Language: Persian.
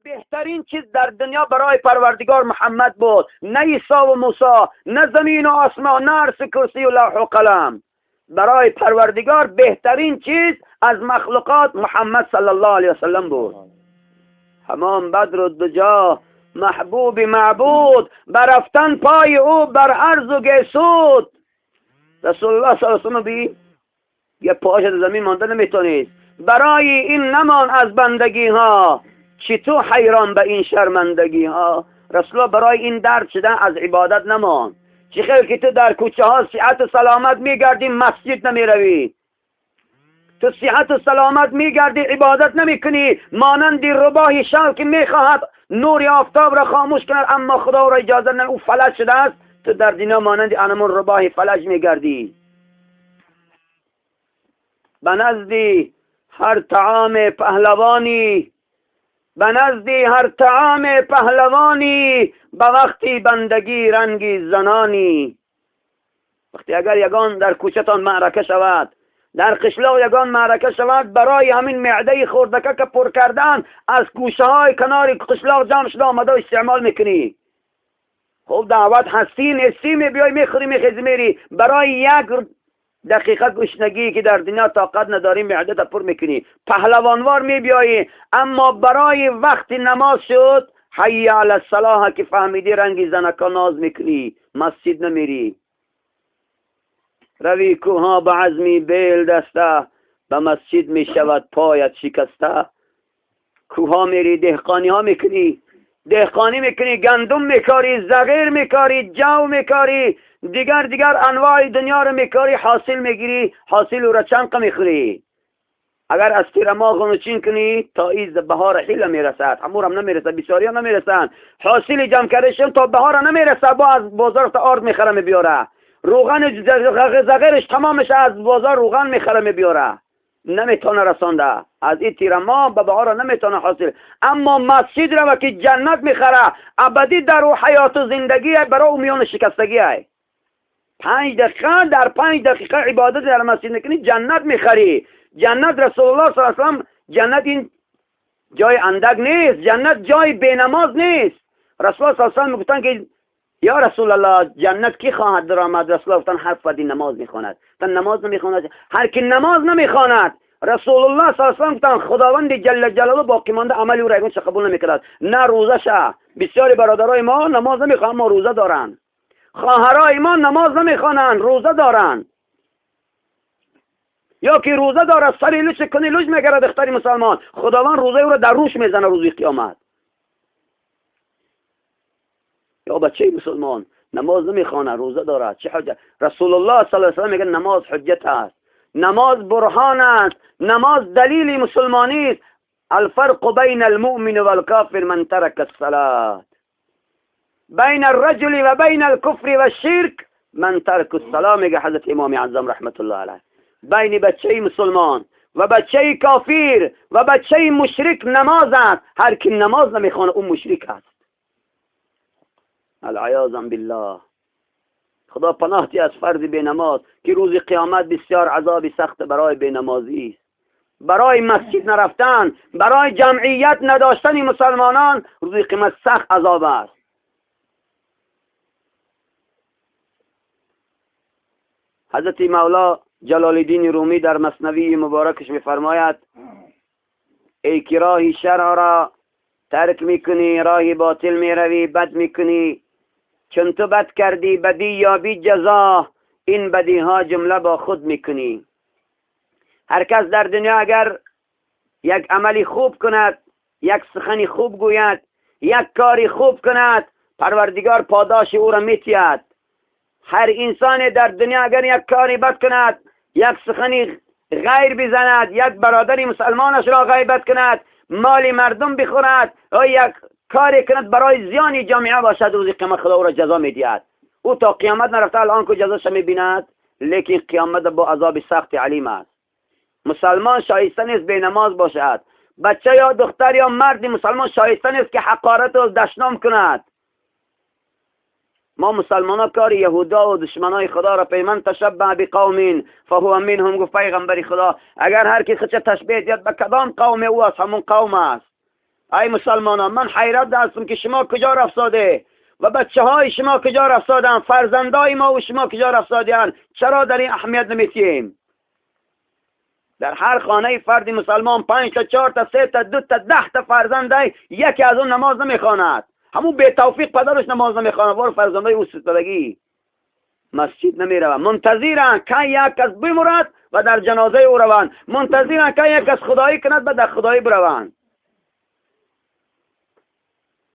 بهترین چیز در دنیا برای پروردگار محمد بود، نه عیسی و موسی، نه زمین و آسمان، نه عرش کرسی و لوح و قلم. برای پروردگار بهترین چیز از مخلوقات محمد صلی الله علیه وسلم بود. همان بدر و دجا، محبوب معبود، برفتن پای او بر عرض و گیسود. رسول الله صلی الله علیه وسلم بی یه پاش زمین مانده نمیتونید. برای این نمان از بندگی ها، چی تو حیران به این شرمندگی ها. رسول الله برای این درد شدن از عبادت نمان. چی خیلی که تو در کوچه ها صحت و سلامت میگردی، مسجد نمیروی. تو صحت و سلامت میگردی، عبادت نمیکنی، مانندی رباه شب که میخواهد نور آفتاب را خاموش کند اما خدا را اجازه نه، او فلج شده است. تو در دنیا مانندی انمون رباه فلج میگردی. به نزدی هر طعام پهلوانی، به نزدی هر طعام پهلوانی، به وقتی بندگی رنگی زنانی. وقتی اگر یگان در کوچه‌تان معرکه شود، در قشلاق یگان معرکه شود، برای همین معده خوردکه که پر کردن از گوشه های کنار قشلاق جمع شده آمده استعمال میکنی. خب دعوت هستی نسی میبیای میخوری میخیزی میری، برای یک دقیقه گشنگی که در دنیا طاقت نداری معده تا پر میکنی، پهلوانوار میبیایی. اما برای وقت نماز شد، حی علی الصلاح که فهمیدی رنگی زنکا ناز میکنی، مسجد نمیری. روی کوها به عزمی بیل دسته، به مسجد میشود پایت شکسته. کوها میری دهقانی ها میکنی، دهقانی میکنی، گندم میکاری، زغیر میکاری، جو میکاری، دیگر انواع دنیا رو میکاری، حاصل میگیری، حاصل رو چنق میخوری. اگر از تیر ما غنوچین کنی تا ایز بهار حیله میرسد، همور هم نمیرسد، بیچاری ها نمیرسن، حاصل جمع کردشون تا بهار نمیرسد، با از بازار تا آرد میخره میبیاره، روغن زغیرش تمامش از بازار روغن میخره میبیاره، نمیتونه رسانده. از این تیر ما به بهار نمیتونه حاصل. اما مسجد رو که جنت میخره، ابدی در او حیات و زندگی برای او میان شکستگی های. 5 دقیقه در 5 دقیقه عبادت در مسجد نکنی جنت میخری. جنت رسول الله صلی الله علیه و سلم، جنت این جای اندک نیست، جنت جای بینماز نیست. رسول الله صلی الله علیه و سلم میگفتن که یا رسول الله جنت کی خواهد درآمد؟ رسول الله گفتن هر فردی نماز میخواند. تا نماز نمیخواند، هر کی نماز نمیخواند، رسول الله صلی الله علیه و سلم گفتن خداوند جل جلاله باقی مانده عملی او را یگان قبول نمیکند. نه روزه شه. بسیاری برادرای ما نماز نمیخوان اما روزه دارن. خواهرای ما نماز نمیخوانند روزه دارن. یا که روزه داره سری لوچ کنی لوچ میگره دختری مسلمان، خداوند روزه او را در روش میزنه روزی قیامت. یا بچه مسلمان نماز نمیخوانه روزه داره، چه حجت؟ رسول الله صلی الله علیه و سلم میگه نماز حجت است، نماز برهان است، نماز دلیل مسلمانی است. الفرق بین المؤمن والکافر من ترک الصلاة، بین الرجل و بین الكفر و الشرك من ترک الصلاة. میگه حضرت امام اعظم رحمت الله علیه، بین بچه مسلمان و بچه کافر و بچه مشرک نماز است. هر کی نماز نمیخوانه اون مشرک است. العیاذ بالله. خدا پناهتی از فرد بینماز که روز قیامت بسیار عذاب سخت برای بینمازی است. برای مسجد نرفتن، برای جمعیت نداشتن مسلمانان روز قیامت سخت عذاب است. حضرت مولا جلال الدین رومی در مثنوی مبارکش می‌فرماید ای که راه شرع را ترک میکنی، راه باطل میروی، بد میکنی، چون تو بد کردی بدی یا بی جزا، این بدی ها جمله با خود میکنی. هر کس در دنیا اگر یک عملی خوب کند، یک سخنی خوب گوید، یک کاری خوب کند، پروردگار پاداش او را میتید. هر انسان در دنیا اگر یک کاری بد کند، یک سخنی غیر بزند، یک برادری مسلمانش را غیبت کند، مال مردم بخورد و یک کاری کند برای زیان جامعه باشد، روز قیامت خدا او را جزا میدهد. او تا قیامت نرفته الان که جزاش میبیند، لیکن قیامت با عذاب سخت علیم است. مسلمان شایسته نیست بی نماز باشد. بچه یا دختر یا مرد مسلمان شایسته نیست که حقارت و دشنام کند. ما مسلمان ها کار یهودا و دشمنای خدا را پیمان تشبه بقوم فهو منهم. گفت پیغمبر خدا اگر هر کی خودش تشبیه دید به کدام قوم او از همون قوم است. ای مسلمانان، من حیرت هستم که شما کجا رفتاده و بچه های شما کجا رفتادن، فرزندای ما و شما کجا رفتادن؟ چرا در این اهمیت نمیتیم؟ در هر خانه فردی مسلمان 5 تا 4 تا 3 تا 2 تا 10 تا فرزنده، یکی از اون نماز نمیخواند. همون به توفیق پدرش نماز نمیخواند، وار فرزندای او ستدگی مسجد نمیروند، منتظرن که یک کس بمیرد و در جنازه او روند، منتظرن که یک کس خدایی کند و در خدایی بروند.